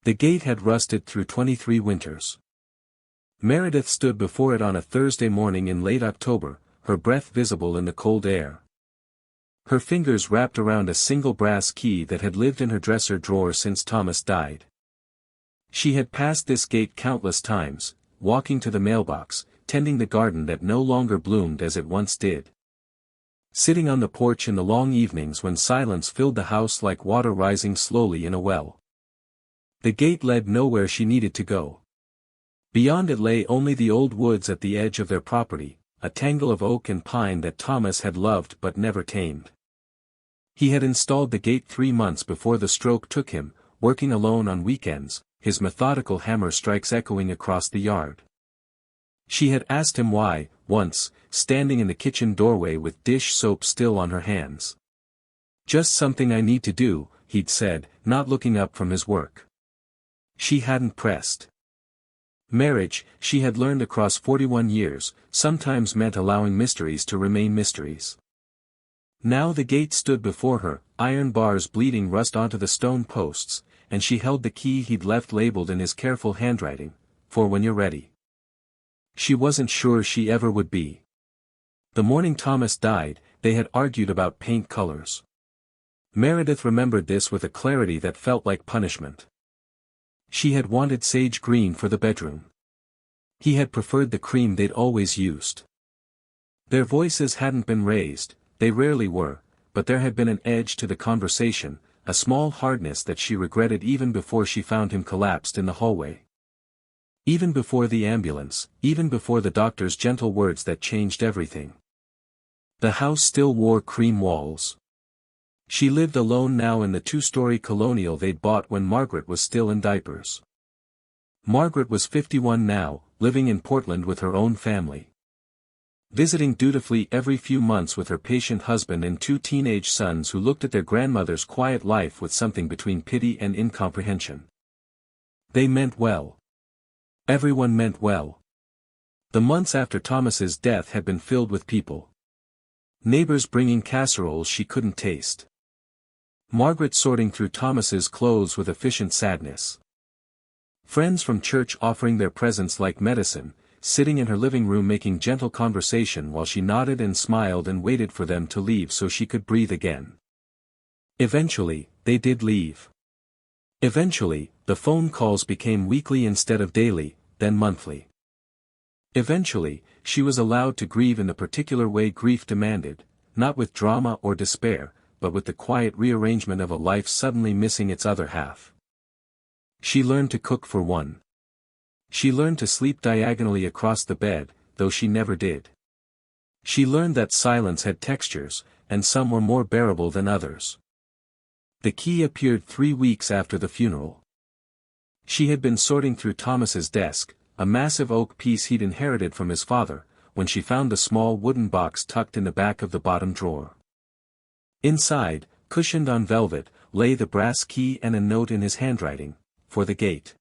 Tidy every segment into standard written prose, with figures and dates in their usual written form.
The gate had rusted through 23 winters. Meredith stood before it on a Thursday morning in late October, her breath visible in the cold air. Her fingers wrapped around a single brass key that had lived in her dresser drawer since Thomas died. She had passed this gate countless times, walking to the mailbox, tending the garden that no longer bloomed as it once did. Sitting on the porch in the long evenings when silence filled the house like water rising slowly in a well. The gate led nowhere she needed to go. Beyond it lay only the old woods at the edge of their property, a tangle of oak and pine that Thomas had loved but never tamed. He had installed the gate 3 months before the stroke took him, working alone on weekends, his methodical hammer strikes echoing across the yard. She had asked him why, once, standing in the kitchen doorway with dish soap still on her hands. "Just something I need to do," he'd said, not looking up from his work. She hadn't pressed. Marriage, she had learned across 41 years, sometimes meant allowing mysteries to remain mysteries. Now the gate stood before her, iron bars bleeding rust onto the stone posts, and she held the key he'd left labeled in his careful handwriting, "For when you're ready." She wasn't sure she ever would be. The morning Thomas died, they had argued about paint colors. Meredith remembered this with a clarity that felt like punishment. She had wanted sage green for the bedroom. He had preferred the cream they'd always used. Their voices hadn't been raised, they rarely were, but there had been an edge to the conversation, a small hardness that she regretted even before she found him collapsed in the hallway. Even before the ambulance, even before the doctor's gentle words that changed everything. The house still wore cream walls. She lived alone now in the 2-story colonial they'd bought when Margaret was still in diapers. Margaret was 51 now, living in Portland with her own family. Visiting dutifully every few months with her patient husband and 2 teenage sons who looked at their grandmother's quiet life with something between pity and incomprehension. They meant well. Everyone meant well. The months after Thomas's death had been filled with people. Neighbors bringing casseroles she couldn't taste. Margaret sorting through Thomas's clothes with efficient sadness. Friends from church offering their presents like medicine, sitting in her living room making gentle conversation while she nodded and smiled and waited for them to leave so she could breathe again. Eventually, they did leave. Eventually, the phone calls became weekly instead of daily, then monthly. Eventually, she was allowed to grieve in the particular way grief demanded, not with drama or despair, but with the quiet rearrangement of a life suddenly missing its other half. She learned to cook for one. She learned to sleep diagonally across the bed, though she never did. She learned that silence had textures, and some were more bearable than others. The key appeared 3 weeks after the funeral. She had been sorting through Thomas's desk, a massive oak piece he'd inherited from his father, when she found the small wooden box tucked in the back of the bottom drawer. Inside, cushioned on velvet, lay the brass key and a note in his handwriting, "For the gate.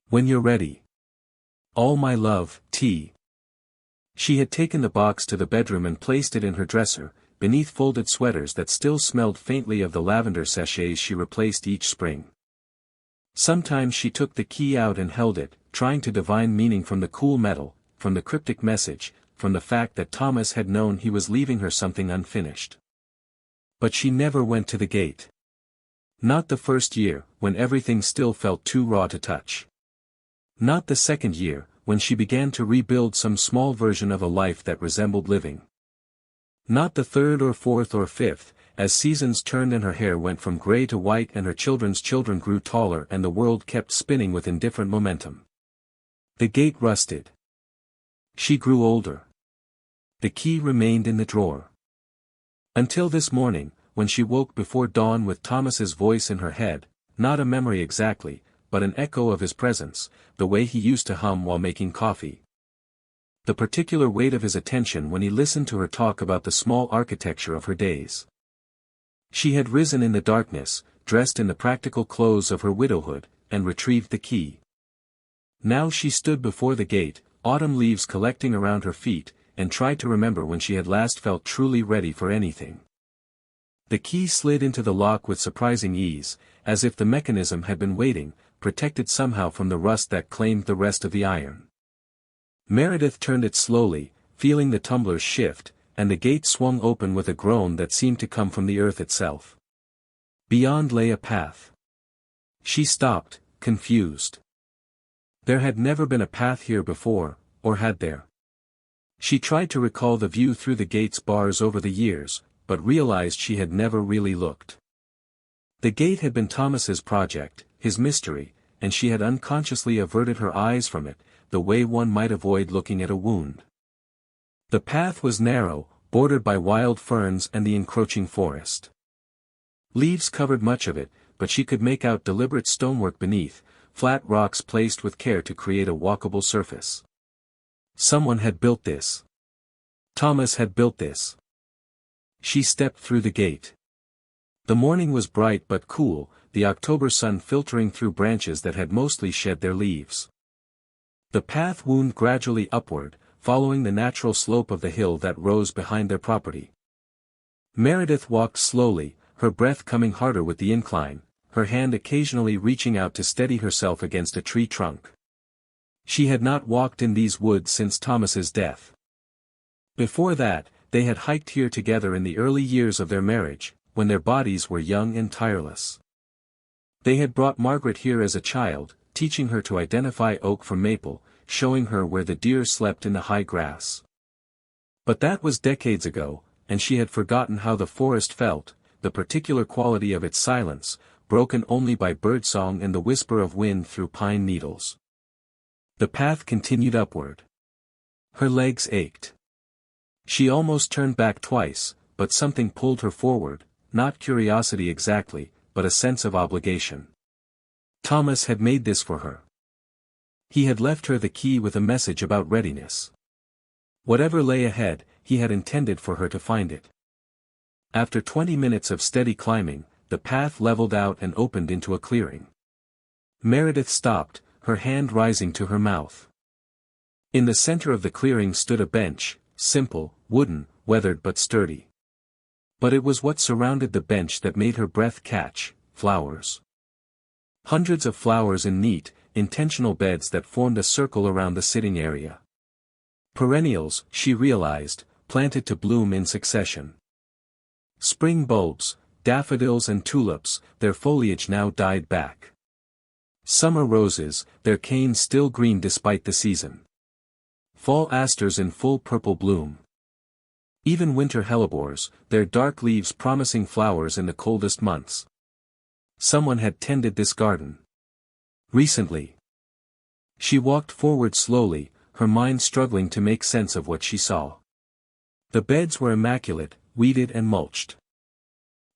When you're ready. All my love, T." She had taken the box to the bedroom and placed it in her dresser, beneath folded sweaters that still smelled faintly of the lavender sachets she replaced each spring. Sometimes she took the key out and held it, trying to divine meaning from the cool metal, from the cryptic message, from the fact that Thomas had known he was leaving her something unfinished. But she never went to the gate. Not the first year, when everything still felt too raw to touch. Not the second year, when she began to rebuild some small version of a life that resembled living. Not the third or fourth or fifth, as seasons turned and her hair went from gray to white and her children's children grew taller and the world kept spinning with indifferent momentum. The gate rusted. She grew older. The key remained in the drawer. Until this morning, when she woke before dawn with Thomas's voice in her head, not a memory exactly, but an echo of his presence, the way he used to hum while making coffee. The particular weight of his attention when he listened to her talk about the small architecture of her days. She had risen in the darkness, dressed in the practical clothes of her widowhood, and retrieved the key. Now she stood before the gate, autumn leaves collecting around her feet, and tried to remember when she had last felt truly ready for anything. The key slid into the lock with surprising ease, as if the mechanism had been waiting, protected somehow from the rust that claimed the rest of the iron. Meredith turned it slowly, feeling the tumblers shift, and the gate swung open with a groan that seemed to come from the earth itself. Beyond lay a path. She stopped, confused. There had never been a path here before, or had there? She tried to recall the view through the gate's bars over the years, but realized she had never really looked. The gate had been Thomas's project, his mystery, and she had unconsciously averted her eyes from it, the way one might avoid looking at a wound. The path was narrow, bordered by wild ferns and the encroaching forest. Leaves covered much of it, but she could make out deliberate stonework beneath, flat rocks placed with care to create a walkable surface. Someone had built this. Thomas had built this. She stepped through the gate. The morning was bright but cool, the October sun filtering through branches that had mostly shed their leaves. The path wound gradually upward, following the natural slope of the hill that rose behind their property. Meredith walked slowly, her breath coming harder with the incline, her hand occasionally reaching out to steady herself against a tree trunk. She had not walked in these woods since Thomas's death. Before that, they had hiked here together in the early years of their marriage, when their bodies were young and tireless. They had brought Margaret here as a child, teaching her to identify oak from maple, showing her where the deer slept in the high grass. But that was decades ago, and she had forgotten how the forest felt, the particular quality of its silence, broken only by birdsong and the whisper of wind through pine needles. The path continued upward. Her legs ached. She almost turned back twice, but something pulled her forward, not curiosity exactly, but a sense of obligation. Thomas had made this for her. He had left her the key with a message about readiness. Whatever lay ahead, he had intended for her to find it. After 20 minutes of steady climbing, the path leveled out and opened into a clearing. Meredith stopped, her hand rising to her mouth. In the center of the clearing stood a bench, simple, wooden, weathered but sturdy. But it was what surrounded the bench that made her breath catch: flowers. Hundreds of flowers in neat, intentional beds that formed a circle around the sitting area. Perennials, she realized, planted to bloom in succession. Spring bulbs, daffodils and tulips, their foliage now died back. Summer roses, their canes still green despite the season. Fall asters in full purple bloom. Even winter hellebores, their dark leaves promising flowers in the coldest months. Someone had tended this garden. Recently. She walked forward slowly, her mind struggling to make sense of what she saw. The beds were immaculate, weeded and mulched.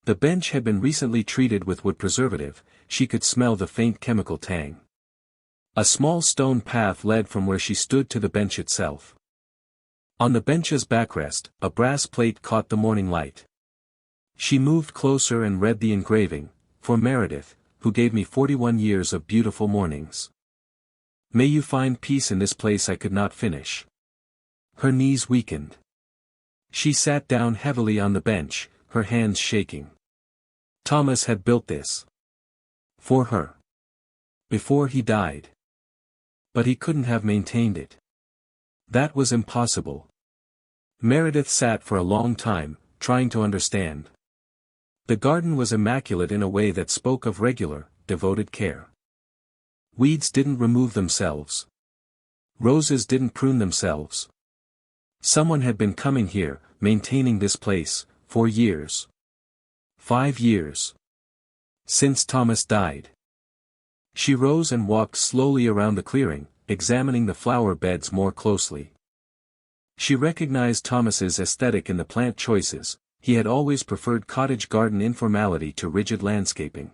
The bench had been recently treated with wood preservative, she could smell the faint chemical tang. A small stone path led from where she stood to the bench itself. On the bench's backrest, a brass plate caught the morning light. She moved closer and read the engraving: "For Meredith, who gave me 41 years of beautiful mornings. May you find peace in this place I could not finish." Her knees weakened. She sat down heavily on the bench, her hands shaking. Thomas had built this. For her. Before he died. But he couldn't have maintained it. That was impossible. Meredith sat for a long time, trying to understand. The garden was immaculate in a way that spoke of regular, devoted care. Weeds didn't remove themselves. Roses didn't prune themselves. Someone had been coming here, maintaining this place, for years. 5 years. Since Thomas died. She rose and walked slowly around the clearing, examining the flower beds more closely. She recognized Thomas's aesthetic in the plant choices. He had always preferred cottage garden informality to rigid landscaping.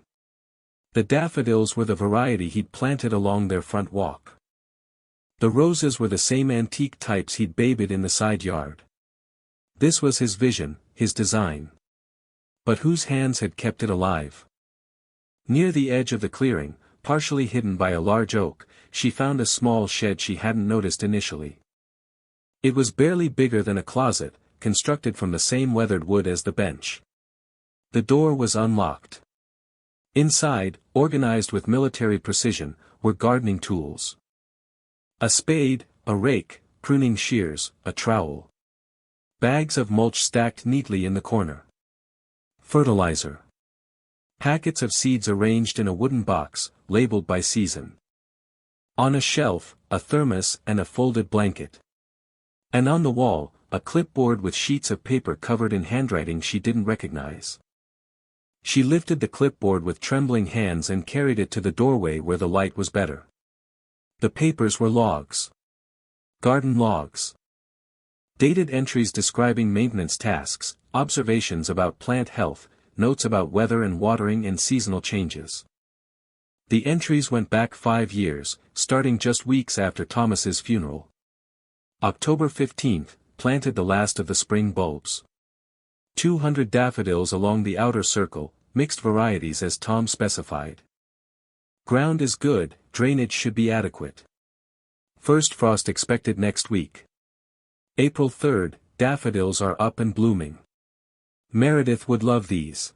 The daffodils were the variety he'd planted along their front walk. The roses were the same antique types he'd babied in the side yard. This was his vision, his design. But whose hands had kept it alive? Near the edge of the clearing, partially hidden by a large oak, she found a small shed she hadn't noticed initially. It was barely bigger than a closet, constructed from the same weathered wood as the bench. The door was unlocked. Inside, organized with military precision, were gardening tools. A spade, a rake, pruning shears, a trowel. Bags of mulch stacked neatly in the corner. Fertilizer. Packets of seeds arranged in a wooden box, labeled by season. On a shelf, a thermos and a folded blanket. And on the wall, a clipboard with sheets of paper covered in handwriting she didn't recognize. She lifted the clipboard with trembling hands and carried it to the doorway where the light was better. The papers were logs. Garden logs. Dated entries describing maintenance tasks, observations about plant health, notes about weather and watering and seasonal changes. The entries went back 5 years, starting just weeks after Thomas's funeral. October 15th, planted the last of the spring bulbs. 200 daffodils along the outer circle, mixed varieties as Tom specified. Ground is good, drainage should be adequate. First frost expected next week. April 3rd, daffodils are up and blooming. Meredith would love these.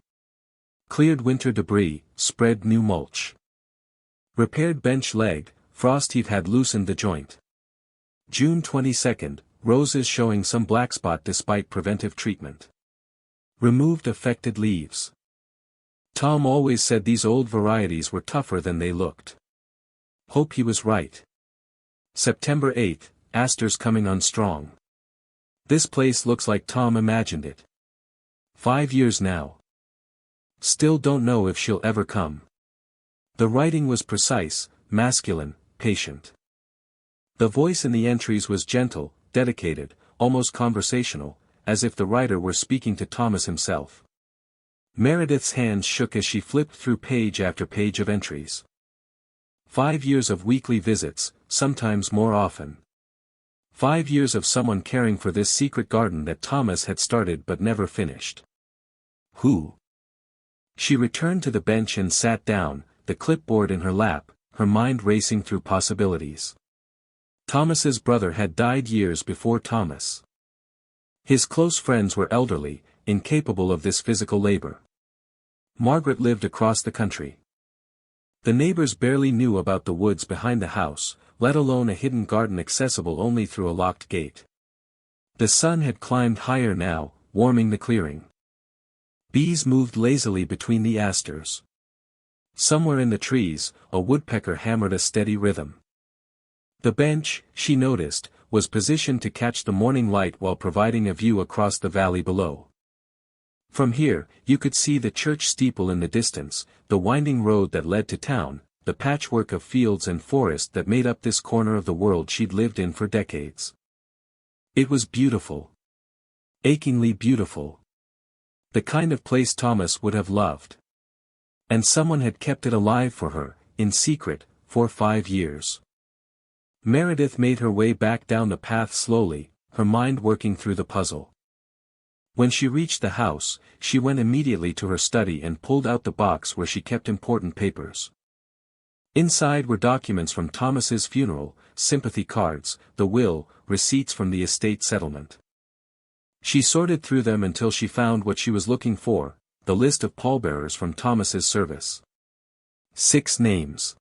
Cleared winter debris, spread new mulch. Repaired bench leg, frost heave had loosened the joint. June 22nd, roses showing some blackspot despite preventive treatment. Removed affected leaves. Tom always said these old varieties were tougher than they looked. Hope he was right. September 8th, asters coming on strong. This place looks like Tom imagined it. 5 years now. Still don't know if she'll ever come. The writing was precise, masculine, patient. The voice in the entries was gentle, dedicated, almost conversational, as if the writer were speaking to Thomas himself. Meredith's hands shook as she flipped through page after page of entries. 5 years of weekly visits, sometimes more often. 5 years of someone caring for this secret garden that Thomas had started but never finished. Who? She returned to the bench and sat down, the clipboard in her lap, her mind racing through possibilities. Thomas's brother had died years before Thomas. His close friends were elderly, incapable of this physical labor. Margaret lived across the country. The neighbors barely knew about the woods behind the house, let alone a hidden garden accessible only through a locked gate. The sun had climbed higher now, warming the clearing. Bees moved lazily between the asters. Somewhere in the trees, a woodpecker hammered a steady rhythm. The bench, she noticed, was positioned to catch the morning light while providing a view across the valley below. From here, you could see the church steeple in the distance, the winding road that led to town, the patchwork of fields and forest that made up this corner of the world she'd lived in for decades. It was beautiful. Achingly beautiful. The kind of place Thomas would have loved. And someone had kept it alive for her, in secret, for 5 years. Meredith made her way back down the path slowly, her mind working through the puzzle. When she reached the house, she went immediately to her study and pulled out the box where she kept important papers. Inside were documents from Thomas's funeral, sympathy cards, the will, receipts from the estate settlement. She sorted through them until she found what she was looking for, the list of pallbearers from Thomas's service. 6 names.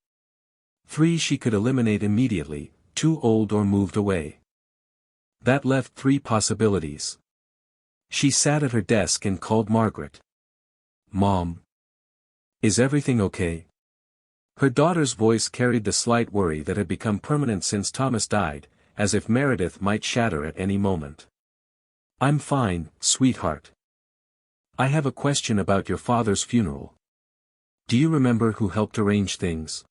3 she could eliminate immediately, 2 old or moved away. That left 3 possibilities. She sat at her desk and called Margaret. "Mom. Is everything okay?" Her daughter's voice carried the slight worry that had become permanent since Thomas died, as if Meredith might shatter at any moment. "I'm fine, sweetheart. I have a question about your father's funeral. Do you remember who helped arrange things?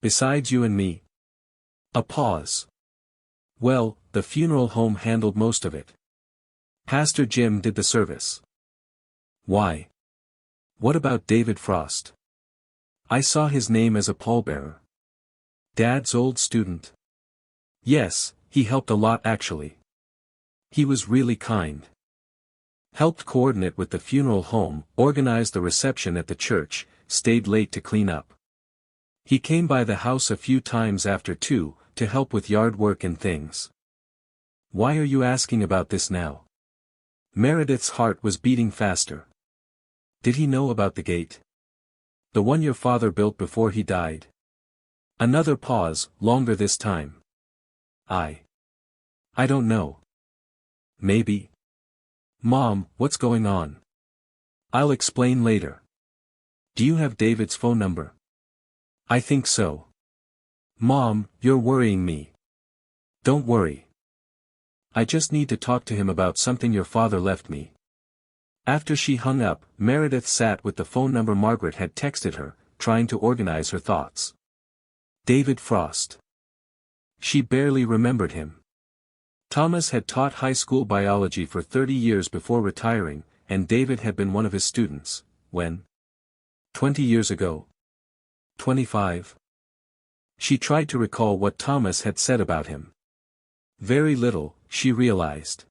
Besides you and me?" A pause. "Well, the funeral home handled most of it. Pastor Jim did the service." "Why? What about David Frost? I saw his name as a pallbearer." "Dad's old student?" "Yes, he helped a lot actually. He was really kind. Helped coordinate with the funeral home, organized the reception at the church, stayed late to clean up. He came by the house a few times after 2, to help with yard work and things." "Why are you asking about this now?" Meredith's heart was beating faster. "Did he know about the gate?" The one your father built before he died. Another pause, longer this time. I don't know. Maybe. Mom, what's going on? I'll explain later. Do you have David's phone number? I think so. Mom, you're worrying me. Don't worry. I just need to talk to him about something your father left me. After she hung up, Meredith sat with the phone number Margaret had texted her, trying to organize her thoughts. David Frost. She barely remembered him. Thomas had taught high school biology for 30 years before retiring, and David had been one of his students, when? 20 years ago? 25? She tried to recall what Thomas had said about him. Very little, she realized.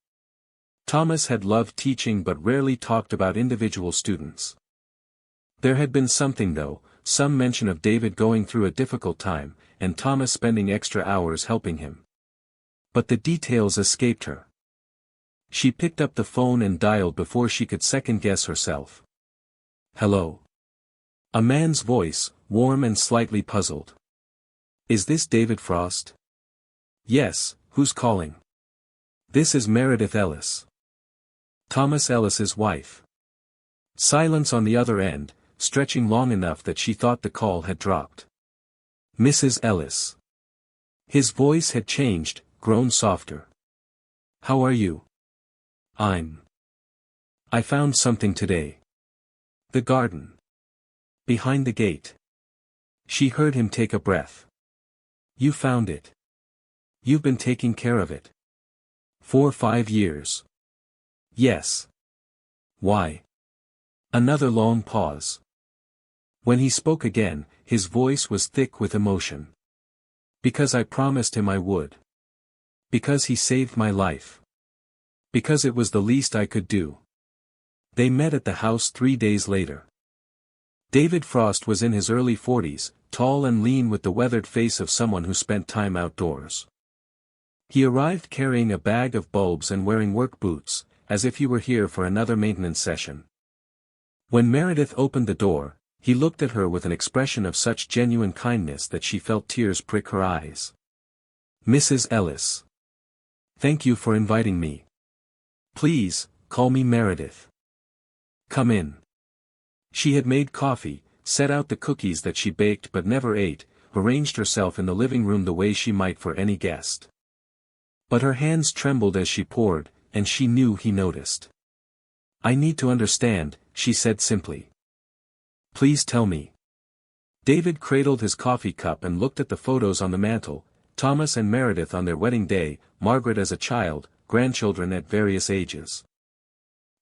Thomas had loved teaching but rarely talked about individual students. There had been something though, some mention of David going through a difficult time, and Thomas spending extra hours helping him. But the details escaped her. She picked up the phone and dialed before she could second-guess herself. Hello. A man's voice, warm and slightly puzzled. Is this David Frost? Yes, who's calling? This is Meredith Ellis. Thomas Ellis's wife. Silence on the other end, stretching long enough that she thought the call had dropped. Mrs. Ellis. His voice had changed, grown softer. How are you? I found something today. The garden. Behind the gate. She heard him take a breath. You found it. You've been taking care of it. For 5 years. Yes. Why? Another long pause. When he spoke again, his voice was thick with emotion. Because I promised him I would. Because he saved my life. Because it was the least I could do. They met at the house 3 days later. David Frost was in his early 40s, tall and lean with the weathered face of someone who spent time outdoors. He arrived carrying a bag of bulbs and wearing work boots, as if he were here for another maintenance session. When Meredith opened the door, he looked at her with an expression of such genuine kindness that she felt tears prick her eyes. Mrs. Ellis. Thank you for inviting me. Please, call me Meredith. Come in. She had made coffee, set out the cookies that she baked but never ate, arranged herself in the living room the way she might for any guest. But her hands trembled as she poured, and she knew he noticed. I need to understand, she said simply. Please tell me. David cradled his coffee cup and looked at the photos on the mantel, Thomas and Meredith on their wedding day, Margaret as a child, grandchildren at various ages.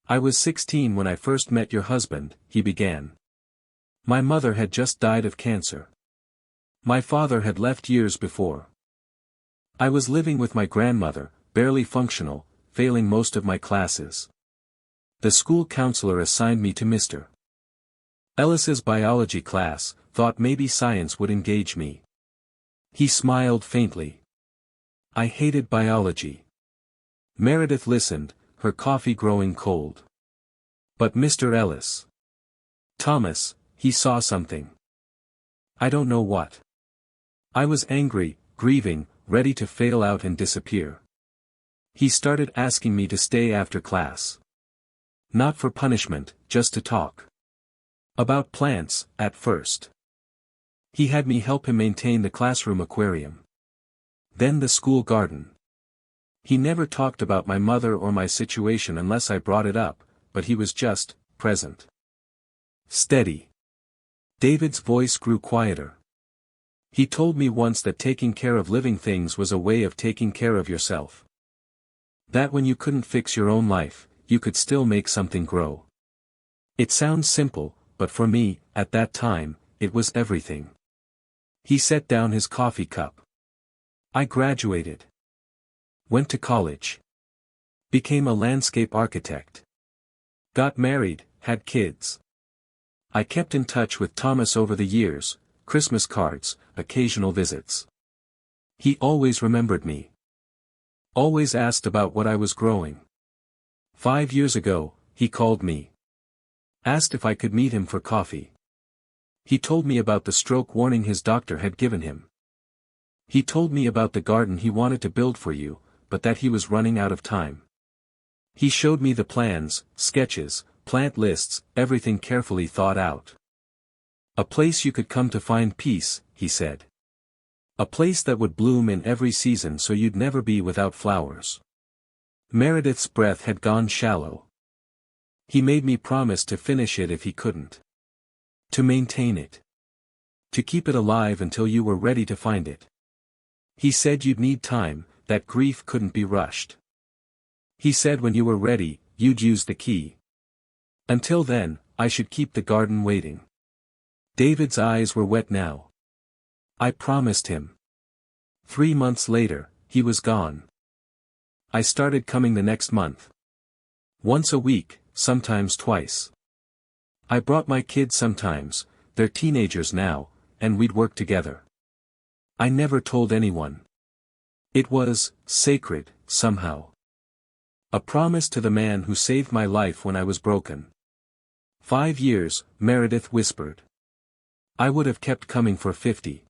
I was 16 when I first met your husband, he began. My mother had just died of cancer. My father had left years before. I was living with my grandmother, barely functional, failing most of my classes. The school counselor assigned me to Mr. Ellis's biology class, thought maybe science would engage me. He smiled faintly. I hated biology. Meredith listened, her coffee growing cold. But Mr. Ellis. Thomas, he saw something. I don't know what. I was angry, grieving, ready to fail out and disappear. He started asking me to stay after class. Not for punishment, just to talk. About plants, at first. He had me help him maintain the classroom aquarium. Then the school garden. He never talked about my mother or my situation unless I brought it up, but he was just present. Steady. David's voice grew quieter. He told me once that taking care of living things was a way of taking care of yourself. That when you couldn't fix your own life, you could still make something grow. It sounds simple, but for me, at that time, it was everything. He set down his coffee cup. I graduated. Went to college. Became a landscape architect. Got married, had kids. I kept in touch with Thomas over the years, Christmas cards, occasional visits. He always remembered me. Always asked about what I was growing. 5 years ago, he called me. Asked if I could meet him for coffee. He told me about the stroke warning his doctor had given him. He told me about the garden he wanted to build for you, but that he was running out of time. He showed me the plans, sketches, plant lists, everything carefully thought out. A place you could come to find peace, he said. A place that would bloom in every season so you'd never be without flowers. Meredith's breath had gone shallow. He made me promise to finish it if he couldn't. To maintain it. To keep it alive until you were ready to find it. He said you'd need time, that grief couldn't be rushed. He said when you were ready, you'd use the key. Until then, I should keep the garden waiting. David's eyes were wet now. I promised him. 3 months later, he was gone. I started coming the next month. Once a week, sometimes twice. I brought my kids sometimes, they're teenagers now, and we'd work together. I never told anyone. It was sacred, somehow. A promise to the man who saved my life when I was broken. 5 years, Meredith whispered. I would have kept coming for 50.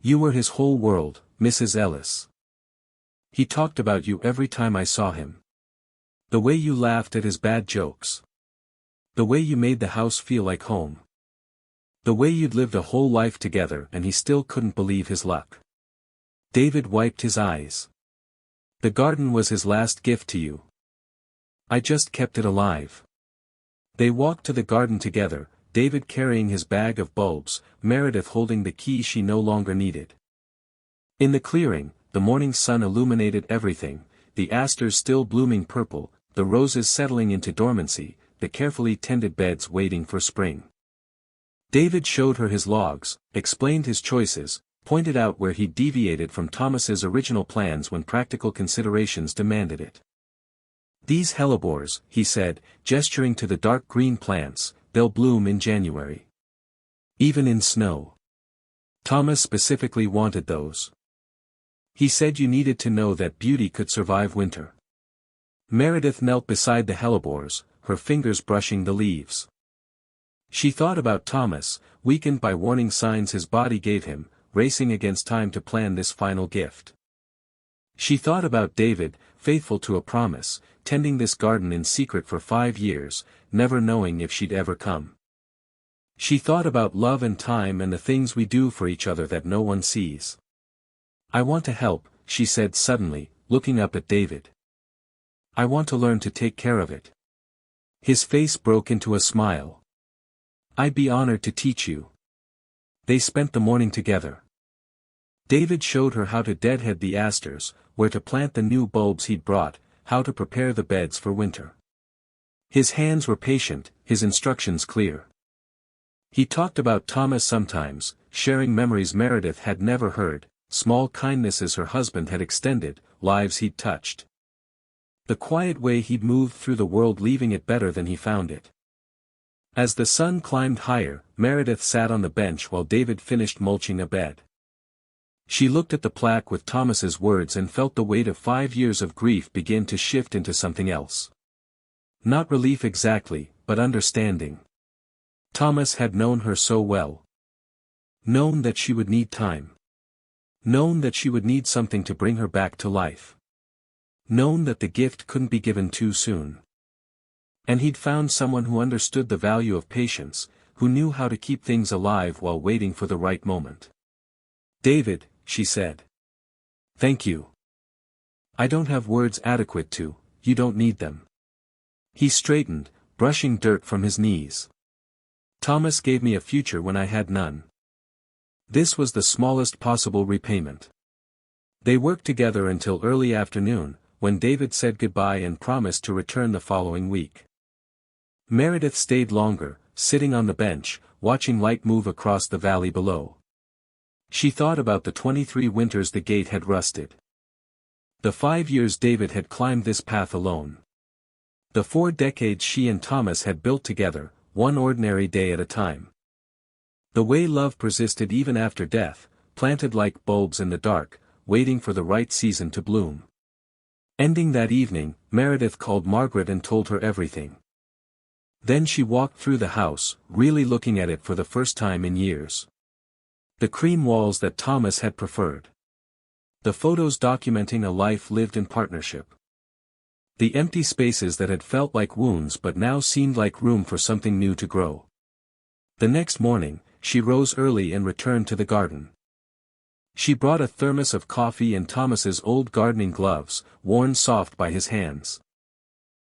You were his whole world, Mrs. Ellis. He talked about you every time I saw him. The way you laughed at his bad jokes. The way you made the house feel like home. The way you'd lived a whole life together and he still couldn't believe his luck. David wiped his eyes. The garden was his last gift to you. I just kept it alive. They walked to the garden together, David carrying his bag of bulbs, Meredith holding the key she no longer needed. In the clearing, the morning sun illuminated everything, the asters still blooming purple, the roses settling into dormancy, the carefully tended beds waiting for spring. David showed her his logs, explained his choices, pointed out where he deviated from Thomas's original plans when practical considerations demanded it. These hellebores, he said, gesturing to the dark green plants, they'll bloom in January. Even in snow. Thomas specifically wanted those. He said you needed to know that beauty could survive winter. Meredith knelt beside the hellebores, her fingers brushing the leaves. She thought about Thomas, weakened by warning signs his body gave him, racing against time to plan this final gift. She thought about David, faithful to a promise, tending this garden in secret for 5 years, never knowing if she'd ever come. She thought about love and time and the things we do for each other that no one sees. I want to help, she said suddenly, looking up at David. I want to learn to take care of it. His face broke into a smile. I'd be honored to teach you. They spent the morning together. David showed her how to deadhead the asters, where to plant the new bulbs he'd brought, how to prepare the beds for winter. His hands were patient, his instructions clear. He talked about Thomas sometimes, sharing memories Meredith had never heard, small kindnesses her husband had extended, lives he'd touched. The quiet way he'd moved through the world leaving it better than he found it. As the sun climbed higher, Meredith sat on the bench while David finished mulching a bed. She looked at the plaque with Thomas's words and felt the weight of 5 years of grief begin to shift into something else. Not relief exactly, but understanding. Thomas had known her so well. Known that she would need time. Known that she would need something to bring her back to life. Known that the gift couldn't be given too soon. And he'd found someone who understood the value of patience, who knew how to keep things alive while waiting for the right moment. David, she said. Thank you. I don't have words adequate to, you don't need them. He straightened, brushing dirt from his knees. Thomas gave me a future when I had none. This was the smallest possible repayment. They worked together until early afternoon, when David said goodbye and promised to return the following week. Meredith stayed longer, sitting on the bench, watching light move across the valley below. She thought about the 23 winters the gate had rusted. The 5 years David had climbed this path alone. The 4 decades she and Thomas had built together, one ordinary day at a time. The way love persisted even after death, planted like bulbs in the dark, waiting for the right season to bloom. Ending that evening, Meredith called Margaret and told her everything. Then she walked through the house, really looking at it for the first time in years. The cream walls that Thomas had preferred. The photos documenting a life lived in partnership. The empty spaces that had felt like wounds but now seemed like room for something new to grow. The next morning, she rose early and returned to the garden. She brought a thermos of coffee and Thomas's old gardening gloves, worn soft by his hands.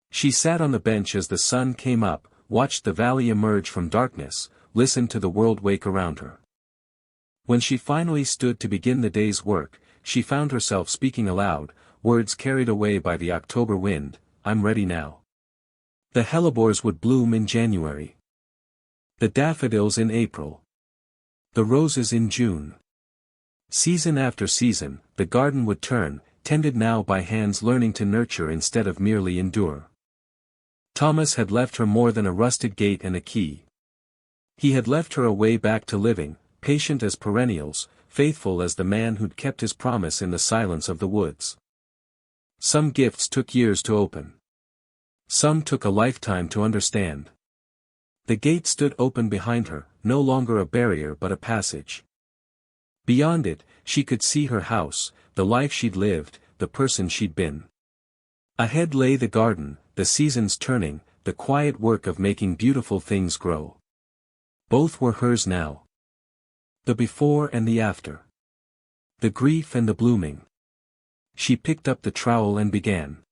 She sat on the bench as the sun came up, watched the valley emerge from darkness, listened to the world wake around her. When she finally stood to begin the day's work, she found herself speaking aloud, words carried away by the October wind, "I'm ready now." The hellebores would bloom in January. The daffodils in April. The roses in June. Season after season, the garden would turn, tended now by hands learning to nurture instead of merely endure. Thomas had left her more than a rusted gate and a key. He had left her a way back to living, patient as perennials, faithful as the man who'd kept his promise in the silence of the woods. Some gifts took years to open. Some took a lifetime to understand. The gate stood open behind her, no longer a barrier but a passage. Beyond it, she could see her house, the life she'd lived, the person she'd been. Ahead lay the garden, the seasons turning, the quiet work of making beautiful things grow. Both were hers now. The before and the after. The grief and the blooming. She picked up the trowel and began.